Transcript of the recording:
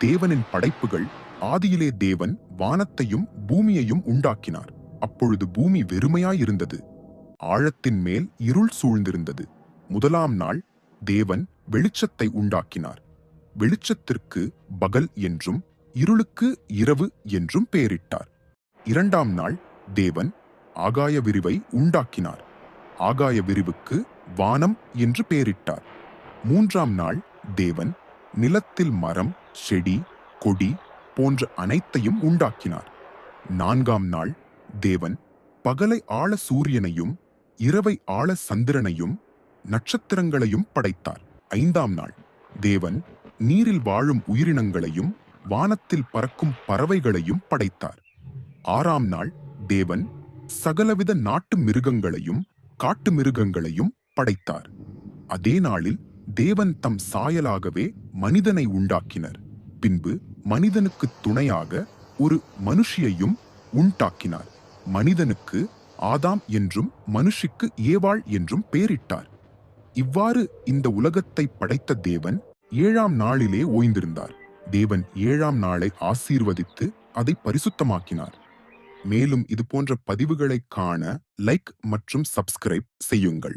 தேவனின் படைப்புகள். ஆதியிலே தேவன் வானத்தையும் பூமியையும் உண்டாக்கினார். அப்பொழுது பூமி வெறுமையாயிருந்தது, ஆழத்தின் மேல் இருள் சூழ்ந்திருந்தது. முதலாம் நாள் தேவன் வெளிச்சத்தை உண்டாக்கினார். வெளிச்சத்திற்கு பகல் என்றும் இருளுக்கு இரவு என்றும் பெயரிட்டார். இரண்டாம் நாள் தேவன் ஆகாய விரிவை உண்டாக்கினார். ஆகாய விரிவுக்கு வானம் என்று பெயரிட்டார். மூன்றாம் நாள் தேவன் நிலத்தில் மரம், செடி, கொடி போன்ற அனைத்தையும் உண்டாக்கினார். நான்காம் நாள் தேவன் பகலை ஆள சூரியனையும் இரவை ஆள சந்திரனையும் நட்சத்திரங்களையும் படைத்தார். ஐந்தாம் நாள் தேவன் நீரில் வாழும் உயிரினங்களையும் வானத்தில் பறக்கும் பறவைகளையும் படைத்தார். ஆறாம் நாள் தேவன் சகலவித நாட்டு மிருகங்களையும் காட்டு மிருகங்களையும் படைத்தார். அதே நாளில் தேவன் தம் சாயலாகவே மனிதனை உண்டாக்கினர். பின்பு மனிதனுக்கு துணையாக ஒரு மனுஷியையும் உண்டாக்கினார். மனிதனுக்கு ஆதாம் என்றும் மனுஷிக்கு ஏவாள் என்றும் பெயரிட்டார். இவ்வாறு இந்த உலகத்தை படைத்த தேவன் 7ஆம் நாளிலே ஓய்ந்திருந்தார். தேவன் 7ஆம் நாளை ஆசீர்வதித்து அதை பரிசுத்தமாக்கினார். மேலும் இது போன்ற பதிவுகளை காண லைக் மற்றும் சப்ஸ்கிரைப் செய்யுங்கள்.